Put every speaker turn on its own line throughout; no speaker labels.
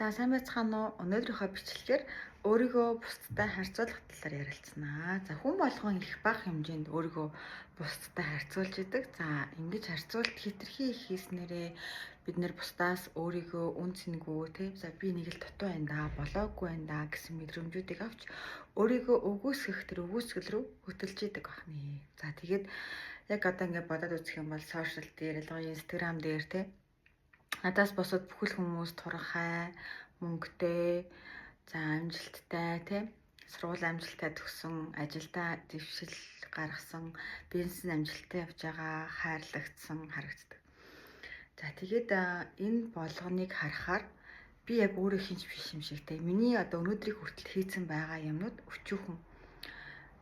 За сайн байцгаана уу? Өнөөдрийнхөө бичлэгээр өөрийгөө бусдтай харьцуулах талаар ярилцсанаа. За хүн болгон их бага хэмжээнд өөрийгөө бусдтай харьцуулж идэг. За ингэж харьцуулт хэтэрхий их хийснээрээ бид нэр бусдаас өөрийгөө үн цэнгүй тийм за би нэг л дутуу байна да, болоогүй байна да гэсэн мэдрэмжүүдийг авч өөрийгөө өгөөсгөх тэр өгөөсгөл рүү хөтөлж идэг байна. За тэгээд яг одоо ингээд бодоод үзэх юм бол сошиал дээр, ялангуяа Instagram дээр тийм надаас босоод бүхэл хүмүүс турхай, мөнгөтэй, за амжилттай тийм сургууль амжилттай төгсөн, ажилдаа дэвшил гаргасан, бизнес амжилттай явж байгаа, хайрлагдсан харагддаг. За тэгээд энэ болгоныг харахаар би яг өөрөө хинч биш юм шиг те. Миний одоо өнөөдрийг хүртэл хийцэн байгаа юмнууд өчүүхэн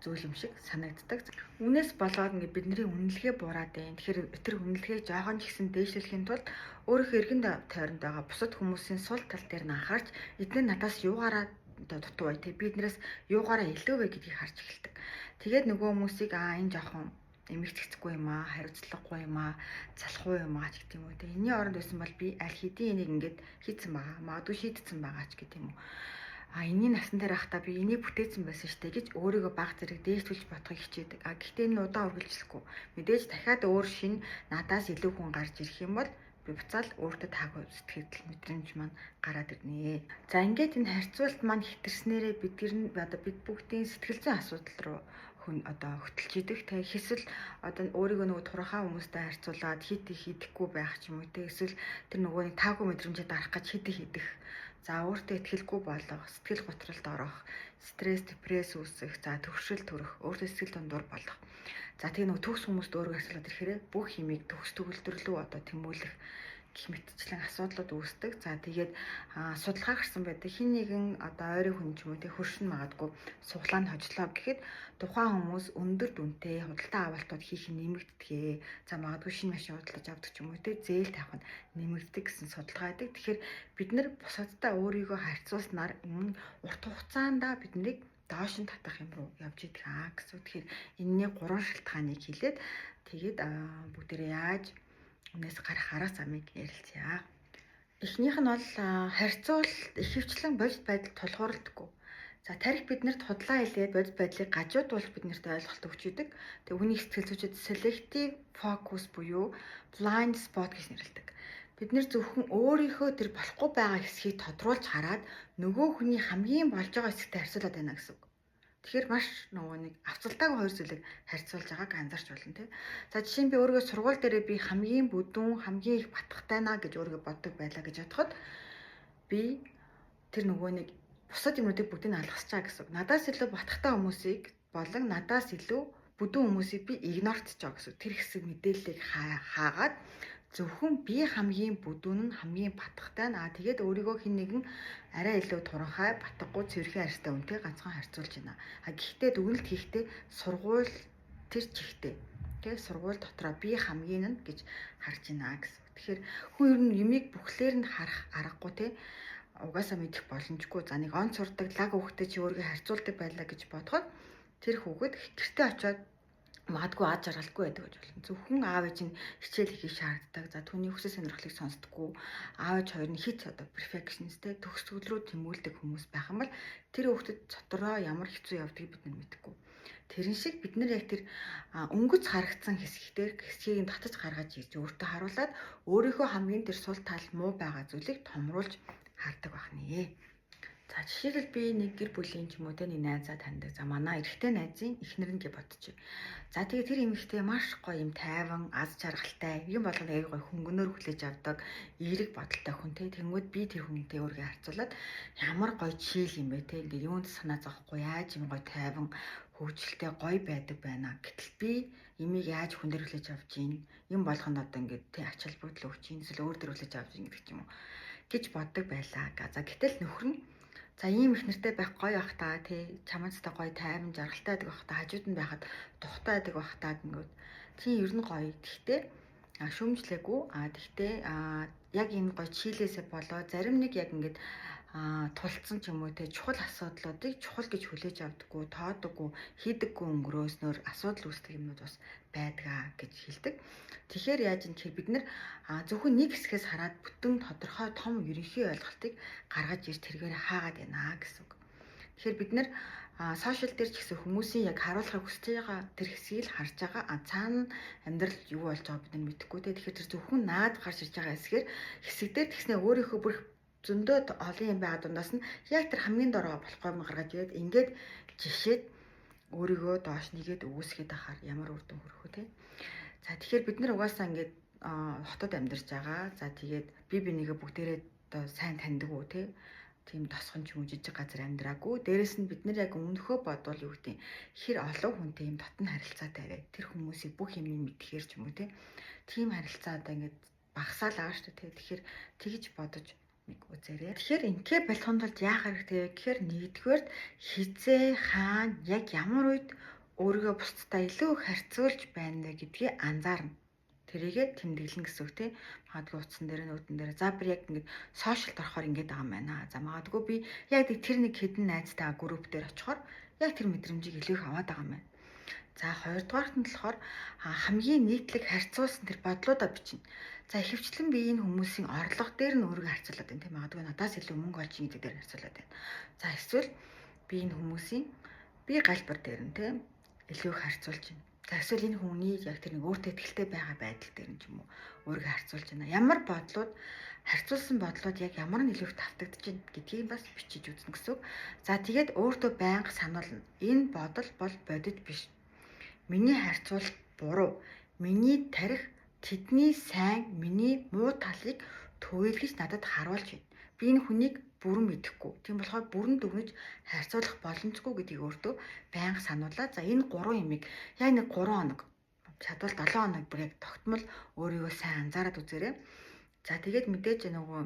зүйл юм шиг санагддаг. Үүнээс болоод ингээд бидний үнэлгээ бураад байна. Тэгэхээр тэр үнэлгээ жоохон ч гэсэн дээшлэхийн тулд өөрийнхөө эргэн тойронд байгаа бусад хүмүүсийн сул тал дээр нь анхаарч эдгээр надаас юугаараа дутуу бай те биднээс юугаараа илүү вэ гэдгийг харж эхэлдэг. Тэгээд нөгөө хүмүүсийг энэ жоохон эмэгцэхгүй юм аа, хариуцлагагүй юм аа, залхуу юм аа ч гэдэг юм уу те. Энийн оронд байсан бол би аль хэдийн энийг ингээд хийцэн байгаа, магадгүй шийдсэн байгаа ч гэдэг юм уу. Энэний насан дээр ахта би энийг бүтээсэн байсан штэ гэж өөрийгөө баг зэрэг дээшлүүлж бодохыг хичээдэг. Гэхдээ энэ удаа үргэлжлэхгүй. Мэдээж дахиад өөр шин надаас илүү хүн гарч ирэх юм бол би буцаал өөртөө таагүй сэтгэл мэдрэмж маань гараад ирнэ. За ингээд энэ харьцуулт маань хэтэрснээрээ бид бүгдийн сэтгэл зүйн асуудал руу хөтлж идэх. Тэгээ эсвэл одоо өөрийгөө нөгөө турхаа хүмүүстэй харьцуулаад хит их идэхгүй байх ч юм уу те. Эсвэл тэр нөгөө нэг таагүй мэдрэмжээ дарах гэж хит их идэх. За өөртөө ихтгэлгүй болох, сэтгэл готролд орох, стресс, депресс үүсэх, за төвшил төрөх, өөртөө сэтгэл дундуур болох. За тэгээ нөгөө төгс хүмүүст өөрийгөө харьцуулаад ирэхээр бүх юмыг төгс төгөлдрөлөө одоо тэмүүлэх гэх мэтчлэн асуудлууд үүсдэг. За тэгээд судалгаа гарсан байдаг. Хин нэгэн одоо ойрын хүн ч юм уу те хөршин магадгүй суглаа нь хожлоо гэхэд тухайн хүмүүс өндөр дүнтэй худалдаа авалтууд хийх нь нэмэгддэгэ. За магадгүй шинэ машин худалдаж авдаг ч юм уу те зээл тавих нь нэмэгддэг гэсэн судалгаа байдаг. Тэгэхээр бид нар бусадтай өөрийгөө харьцуулснаар урт хугацаанд биднийг доош нь татах юм руу явж идэх гэсэн. Тэгэхээр энэний 3 шалтгааныг хэлээд тэгээд бүгдээрээ яаж үнээс гарах арга замыг ярилцъя. Эхнийх нь бол харьцуулалт ихэвчлэн бодит байдал тулгуурлагдаггүй. За тарих биднэрт худлаа хэлээд бодит байдлыг гажуудуулж биднэрт ойлголт өгч идэг. Тэгээ үүнийг сэтгэл зүйчид selective focus буюу blind spot гэж нэрлэдэг. Бид нэр зөвхөн өөрийнхөө тэр болохгүй байгаа хэсгийг тодруулж хараад нөгөө хүний хамгийн болж байгаа хэсэгтэй харьцуулаад байна гэсэн үг. Тэгэхээр маш нөгөө нэг авцалтайг хоёр зүйлийг харьцуулж байгааг анзаарч болно тийм. За жишээ нь би өөрийгөө сургууль дээрээ би хамгийн бүдүүн, хамгийн их батгахтай наа гэж өөрийгөө боддог байлаа гэж бодоход би тэр нөгөө нэг бусад юмнуудыг бүгдийг нь алгасч байгаа гэсэн үг. Надаас илүү батгахтай хүмүүсийг болон надаас илүү бүдүүн хүмүүсийг би игнорцж байгаа гэсэн. Тэр хэсэг мэдээллийг хаагаад зөвхөн би хамгийн бүдүүн нь хамгийн батгахтай нь тэгээд өөрийгөө хэн нэгэн арай илүү туранхай батгахгүй цэвэрхэн арьстай үнтэй ганцхан харьцуулж байна. Гэхдээ дүгнэлт хийхдээ сургууль тэр чихтэй тэгээд сургууль дотроо би хамгийн нь гэж харж байна гэсэн. Тэгэхээр хүн ер нь юмыг бүхлээр нь харах аргагүй те угаасаа мэдэх боломжгүй. За нэг он сурдаг лаг хүүхдээ чи өөрийгөө харьцуулдаг байлаа гэж бодоход тэр хүүхэд гэртээ очиод магадгүй аз жаргалгүй байдаг гэж болно. Зөвхөн аав ээж нь хичээл хийх шаарддаг. За түүний хүсэл сонирхлыг сонсдоггүй. Аав ээж хоёр нь хит одоо perfectionist те төгсгөл рүү тэмүүлдэг хүмүүс байх юм бол тэр хүүхдэд дотроо ямар хэцүү явдгийг бид нар мэдэхгүй. Тэрэн шиг бид нар яг тэр өнгөц харагдсан хэсгийг татаж гаргаж ирж өөртөө харуулад өөрийнхөө хамгийн тэр сул тал муу байгаа зүйлийг томруулж хардаг байх нэ. За жишээлбэл би нэг гэр бүлийн ч юм уу те нэг найзаа таньдаг. За манай эрэгтэй найзын эхнэр нь гэж бодчих. За тэгээ тэр эмэгтэй маш гоё юм тайван, аз жаргалтай, юм болгоно аяг гоё хөнгөнөөр хүлээж авдаг, эерэг бодолтой хүн те. Тэнгүүд би тэр хүнтэй өөргөө харьцуулаад ямар гоё чийл юм бэ те. Ингээ юунд санаа зовхгүй яаж юм гоё тайван, хөвгөлтэй гоё байдаг байна. Гэтэл би имийг яаж хүн дээр хүлээж авч ийн, юм болгоно одоо ингээ те ач холбогдол өгч ийн, эсвэл өөр дээр хүлээж авч ийн гэдэг ч юм уу гэж боддог байлаа. За гэтэл нөхөр нь за ийм их нэртэй байх гоё бах та тий чамцтай гоё тайван жаргалтай байдаг бах та хажууд нь байхад тухтай байдаг бах та гингүүд тий ер нь гоё. Гэхдээ шүүмжлээгүй. Тэгтээ яг энэ гоё чийлээсээ болоо зарим нэг яг ингээд тулцсан ч юм уу те чухал асуудлуудыг чухал гэж хүлээж авдаггүй, тоодоггүй, хийдэггүй өнгөрөөснөөр асуудал үүсдэг юмнууд бас байдгаа гэж хэлдэг. Тэгэхээр яаж юм гэхээр бид нэр зөвхөн нэг хэсгээс хараад бүтэн тодорхой том ерөнхий ойлголтыг гаргаж ирж тэргээр хаагаад байна гэсэн үг. Тэгэхээр бид нэр сошиал дээр ч гэсэн хүмүүсийн яг харуулахыг хүсэж байгаа тэр хэсгийг л харж байгаа. Цаана амьдрал юу болж байгааг бид нар мэдэхгүй те. Тэгэхээр тэр зөвхөн наад гарч ирж байгаа хэсэг дээр тэгснээ өөрийнхөө бүр зөндөө олон юм байгаа дундаас нь яг тэр хамгийн дороо болохгүй юм гаргаж ирээд ингээд жишээд өөрийгөө доош нэгээд өгөөсгээд ахаар ямар үр дүн хүрэх вэ те. За тэгэхээр бид нар угаасаа ингээд хотод амьдарч байгаа. За тэгээд бие бинийгээ бүгдээрээ одоо сайн таньдаг уу те. Тийм тосхон ч юм уу жижиг газар амьдраагүй. Дээрэс нь бид нар яг өмнөхөө бодвол юу гэдэг хэр олон хүнтэй юм дотн харилцаатай вэ. Тэр хүмүүсийг бүх юм мэдхээр ч юм уу те. Тийм харилцаа одоо ингээд багасаал байгаа шүү дээ. Тэгэхээр тэгж бодож үзээрэй. Тэгэхээр ингээ болохын тулд яах хэрэгтэй вэ гэхээр нэгдүгээр хизээ хаана яг ямар үед өөрийгөө бусдтай илүү их харьцуулж байна вэ гэдгийг анзаарна. Тэрийгээ тэмдэглэн гэсэн үг тийм. Магадгүй утсан дээр нүүдэн дээр за би яг ингээд сошиалд орохоор ингээд байгаа юм байна. За магадгүй би яг тэр нэг хэдэн найзтайгаа групп дээр очихоор яг тэр мэдрэмжийг илүү их аваад байгаа юм байна. За хоёрдугаарт нь болохоор хамгийн нийтлэг харьцуулсан тэр бодлуудаа бичнэ. За ихэвчлэн би энэ хүмүүсийн орлого дээр нь өөрийгөө харьцуулаад байна тийм. Магадгүй надаас илүү мөнгө олж ийн гэдэг дээр харьцуулаад байна. За эсвэл би энэ хүмүүсийн би галбар дээр нь тийм илүү их харьцуулж байна. За эсвэл энэ хүний яг тэр нэг өөртөө ихтэй байгаа байдал дээр нь ч юм уу өөрийгөө харьцуулж байна. Ямар бодлууд харьцуулсан бодлууд яг ямар нь илүү их тавтагдж байна гэдгийг бас бичиж үзнэ гэсэн үг. За тэгээд өөртөө байнга сануулна. Энэ бодол бол бодит биш. Миний харьцуулалт буруу. Миний тарих тэдний сайн, миний муу талыг төвөөлгөж надад харуулж байна. Би энэ хүнийг бүрэн мэдэхгүй. Тийм болохоор бүрэн дүгнэж харьцуулах боломжгүй гэдгийг өөртөө байнга сануулаад за энэ 3 юмыг яг нэг 3 хоног чадвал 7 хоног бүр яг тогтмол өөрийгөө сайн анзаараад үзээрэй. За тэгээд мэдээж нөгөө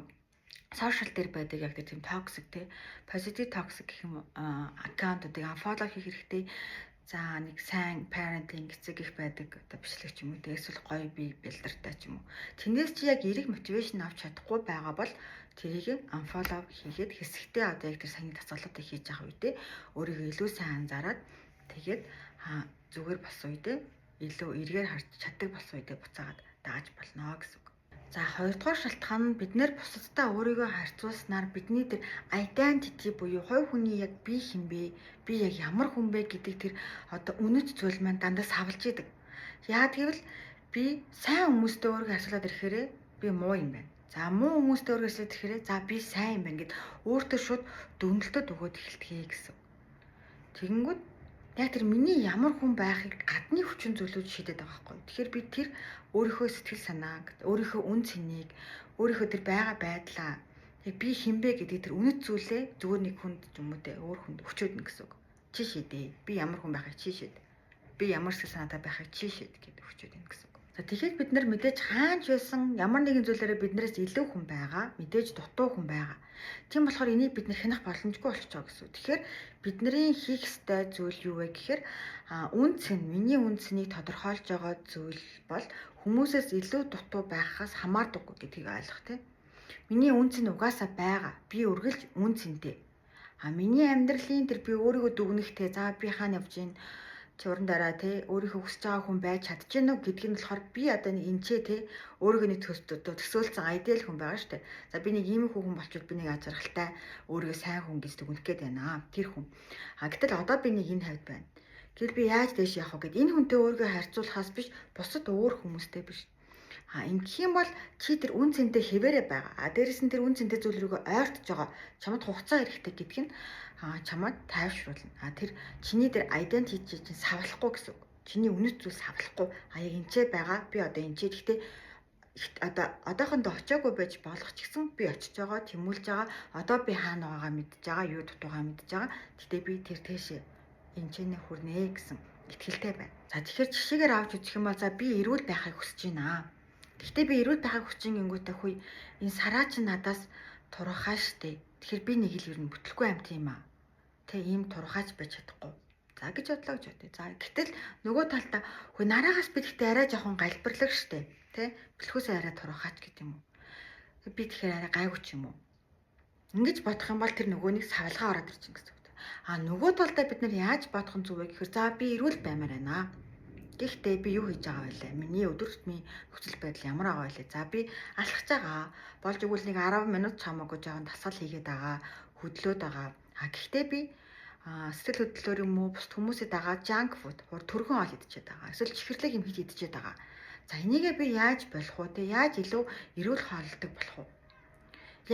сошиал дээр байдаг яг тийм токсик те позитив токсик гэх юм аккаунтуудыг unfollow хийх хэрэгтэй. За нэг сайн parenting эцэг их байдаг одоо бичлэг ч юм уу те эсвэл гоё бие бэлдэртэй ч юм уу. Тэндээс чи яг эерэг мотивашн авч чадахгүй байгаа бол тэрийг unfollow хийгээд хэсэгтээ одоо яг тэр саний тасгалуудыг хийж байгаа үедээ өөрийгөө илүү сайн анзаараад тэгээд зүгээр болсон үедээ илүү эргээр харж чаддаг болсон үедээ буцаагаад дааж болно гэсэн үг. За хоёрдугаар шалтгаан нь бид нэр бусадтай өөрийгөө харьцуулснаар бидний тэр identity буюу хувь хүний яг би хэн бэ? Би яг ямар хүн бэ гэдэг тэр одоо үнэт зүйл маань дандаа савлж идэг. Яа гэвэл би сайн хүмүүстэй өөрийгөө харьцуулаад ирэхээр би муу юм байна. За муу хүмүүстэй өөрийгөө харьцуулаад ирэхээр за би сайн юм байна гэд өөртөө шууд дүнэлтэд өгөөд эхэлтгий гэсэн. Тэгэнгүүт яг тэр миний ямар хүн байхыг гадны хүчин зүйлүүд шийдэд байгаа байхгүй. Тэгэхээр би тэр өөрийнхөө сэтгэл санааг, өөрийнхөө үн цэнийг, өөрийнхөө тэр байгаа байдлаа яг би хинбэ гэдэг тэр үнэт зүйлээ зүгээр нэг хүнд юм уу те өөр хүнд өчөөд нэ гэсэн үг. Чи шийдээ. Би ямар хүн байхыг чи шийд. Би ямар сэтгэл санаатай байхыг чи шийд гэдэг өчөөд нэ гэсэн үг. За тэгэхээр бид нар мэдээж хаанч байсан ямар нэгэн зүйлээрээ биднээс илүү хүн байгаа, мэдээж дутуу хүн байгаа. Тийм болохоор энийг бид нар хянах боломжгүй болчихоо гэсэн. Тэгэхээр бидний хийх ёстой зүйл юу вэ гэхээр үн цэн, миний үн цэнийг тодорхойлж байгаа зүйл бол хүмүүсээс илүү дутуу байхаас хамаардаггүй гэдгийг ойлгох тийм. Миний үн цэн угаасаа байгаа. Би үргэлж үн цэнтэй. Миний амьдралын тэр би өөрийгөө дүгнэхтэй. За би хаана явж гин чуран дараа те өөрийнхөө хүсэж байгаа хүн байж чадчихэв нүг гэдг нь болохоор би одоо нэг энчээ те өөрийгөө нэг төсөөлсөн айдиал хүн байгаа штэ. За би нэг ийм хүн болчихвол би нэг ажралтай өөрийгөө сайн хүн гэж дүгнэх гээд байна. Тэр хүн. Гэтэл одоо би нэг энэ хавьд байна. Гэтэл би яаж дэш явах вэ гэд энэ хүнтэй өөрийгөө харьцуулахаас биш бусад өөр хүмүүстэй биш. Ингэх юм бол чи тэр үн цэнтэй хэвээрээ байгаа. Дээрэс нь тэр үн цэнтэй зүйл рүүгээ ойртож байгаа. Чамд хугацаа хэрэгтэй гэдг нь чамд тайвшруулна. Тэр чиний тэр identity чинь савлахгүй гэсэн үг. Чиний үнэт зүйл савлахгүй. Яг энчээ байгаа. Би одоо энчээ. Гэхдээ одоо одоохондоо очиагүй байж болох ч гэсэн би очиж байгаа, тэмүүлж байгаа. Одоо би хаана байгаагаа мэдж байгаа, юу дутуугаа мэдж байгаа. Гэтэ би тэр тийшээ энчээнэ хүрнэ гэсэн итгэлтэй байна. За тэгэхээр жишээгээр авч үзэх юм бол за би эрүүл байхыг хүсэж байна. Гэхдээ би эрүүл байхыг хүсэж гингүүтэй хүй энэ сараа чи надаас турхаа штэ. Тэгэхээр би нэг л ер нь бүтлэхгүй амт юм аа. Тэ ийм турхаач байж чадахгүй. За гэж бодлоо гэж бодъё. За гэтэл нөгөө талдаа хүй нараагаас би гэхдээ арай жоохон галбирлаг штэ. Тэ? Бэлхүүсээ арай турхаач гэдэг юм уу? Би тэгэхээр арай гайгүй ч юм уу? Ингэж бодох юм бол тэр нөгөөнийг савлгаа ороод ирчин гэсэн үг. Нөгөө талдаа бид нар яаж бодох нь зүг вэ гэхээр за би эрүүл баймаар байна. Гэхдээ би юу хийж байгаа вэ? Миний өдөр тутмын нөхцөл байдал ямар байгаа вэ? За би алхаж байгаа. Болж игэл нэг 10 минут чамаагүй жоохон дасгал хийгээд байгаа. Хөдлөөд байгаа. Гэхдээ би сэтгэл хөдлөлөөр юм уу бусд хүмүүсэд байгаа junk food, төргөн оол идчихэд байгаа. Эсвэл чихэрлэг юм хийж идчихэд байгаа. За энийгээ би яаж болох вэ? Тэ яаж илүү эрүүл хооллолдог болох вэ?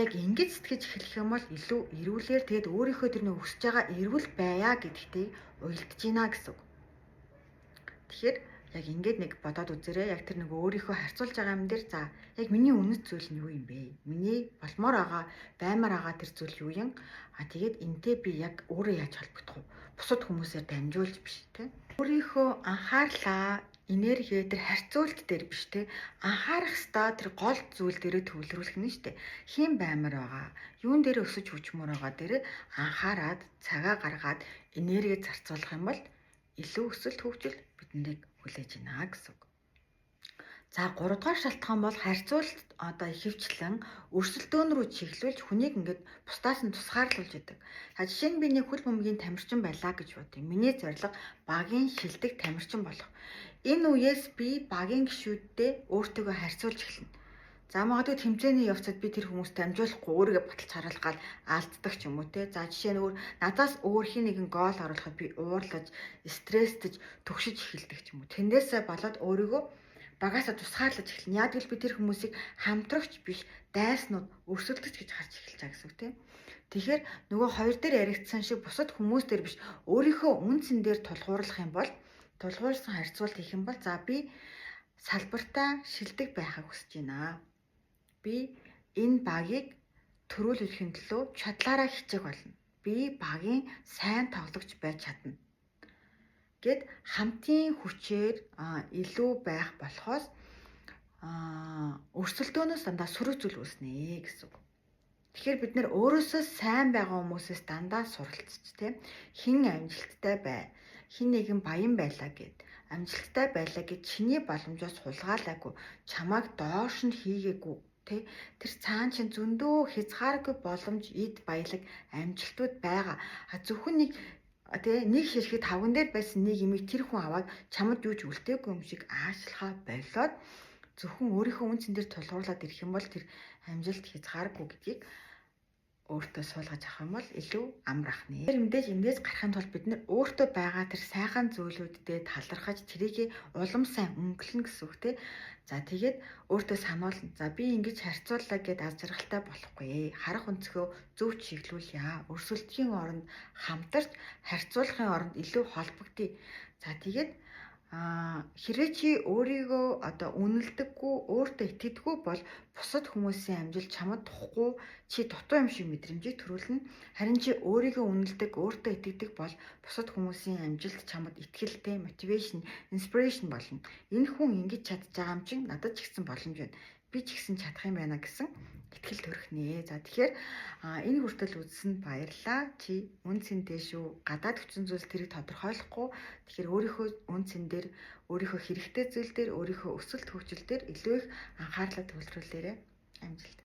Яг ингэж сэтгэж эхлэх юм бол илүү эрүүлэр тэгээд өөрийнхөө тэр нэг өсөж байгаа эрүүл байя гэдэгтээ уялдаж гинэ гэсэн үг. Тэгэхээр яг ингэж нэг бодоод үзээрэй. Яг тэр нэг өөрийнхөө харьцуулж байгаа юм дээр за яг миний үнэт зүйл нь юу юм бэ? Миний болмоор байгаа, баймаар байгаа тэр зүйл юу юм? Тэгээд энтэй би яг өөрөө яаж холбогдох вэ? Бусад хүмүүсээр дамжуулж биш те. Өөрийнхөө анхаарлаа энерги тэр харьцуулт дээр биш те анхаарах ёстой тэр гол зүйл дээрээ төвлөрүүлэх нь штэ хин баймар байгаа юун дээр өсөж хүчмөр байгаа дээр анхаарад цагаа гаргаад энерги зарцуулах юм бол илүү өсөлт хөгжил бидэнд хүлээж байна гэсэн үг. За 3 дугаар шалтгаан бол харьцуулт ихэвчлэн өрсөлдөөн рүү чиглүүлж хүнийг ингээд бусдаас нь тусгаарлуулж идэг. Жишээ нь би нэг хөл бөмбөгийн тамирчин байлаа гэж бодъё. Миний зорилго багийн шилдэг тамирчин болох. Энэ үеэс би багийн гишүүдтэй өөртөөгөө харьцуулж эхэлнэ. За магадгүй тэмцээний явцад би тэр хүмүүст амжуулахгүй өөрийгөө баталж харуулах гал алддаг ч юм уу те. За жишээ нь надаас өөр хин нэгэн гол оруулахад би уурлаж, стресстэж, төгшөж эхэлдэг ч юм уу. Тэндээсээ болоод өөрийгөө багаасаа тусгаарлаж эхэлнэ. Яг л би тэр хүмүүсийг хамтрагч биш, дайснууд өрсөлдөгч гэж харж эхэлж байгаа гэсэн үг тийм. Тэгэхээр нөгөө хоёр дээр яригдсан шиг бусад хүмүүс дээр биш, өөрийнхөө үнцэн дээр тулгуурлах юм бол тулгуурсан харьцуулт хийх юм бол за би салбартаа шилдэг байхыг хүсэж байна. Би энэ багийг төрүүлүүлэхийн төлөө чадлаараа хичээх болно. Би багийн сайн тоглогч байж чадна гэд хамтын хүчээр илүү байх болохоос өрсөлдөөнөөс дандаа сөрөг зүйл үүснэ гэсэн үг. Тэгэхээр бид нэр өөрөөсөө сайн байгаа хүмүүсээс дандаа суралцж тийм хин амжилттай бай, хин нэгэн баян байлаа гэд амжилттай байлаа гэж чиний боломжоос хулгайлаагүй чамайг доош нь хийгээгүй тэр цаан чинь зөндөө хязгааргүй боломж эд баялаг амжилтууд байгаа. Зөвхөн нэг ширхэг тавган дээр байсан нэг юмыг тэр хүн аваад чамд юуж үлдээгүй юм шиг аашлахаа болоод зөвхөн өөрийнхөө үнцэн дээр тулгуурлаад ирэх юм бол тэр амжилт хязгааргүй гэдгийг өөртөө суулгаж авах юм бол илүү амрах нэ. Тэр мэдээж эндээс гарахын тулд бид нэр өөртөө байгаа тэр сайхан зүйлүүддээ талархаж тэрийг улам сайн өнгөлнө гэсэн үг те. За тэгээд өөртөө сануулна. За би ингэж харьцууллаа гэд аз жаргалтай болохгүй. Харах өнцгөө зөв чиглүүлье. Өрсөлдөхийн оронд хамтарч харьцуулахын оронд илүү холбогдъё. За тэгээд хэрвээ чи өөрийгөө үнэлдэггүй, өөртөө итгэдэггүй бол бусад хүмүүсийн амжилт чамд тухгүй чи дутуу юм шиг мэдрэмжийг төрүүлнэ. Харин чи өөрийгөө үнэлдэг, өөртөө итгэдэг бол бусад хүмүүсийн амжилт чамд итгэлтэй, мотивашн, инспирэшн болно. Энэ хүн ингэж чадж байгаа юм чинь надад ч гэсэн боломж байна. Би ч гэсэн чадах юм байна гэсэн итгэл төрхнээ. За тэгэхээр энэ хүртэл үзсэнд баярлалаа. Чи үнцэнтэй шүү. Гадаад хүчин зүйлс тэрийг тодорхойлохгүй. Тэгэхээр өөрийнхөө үнцэн дээр, өөрийнхөө хэрэгтэй зүйл дээр, өөрийнхөө өсөлт хөгжил дээр илүү их анхаарлаа төвлөрүүлээрэй. Амжилт.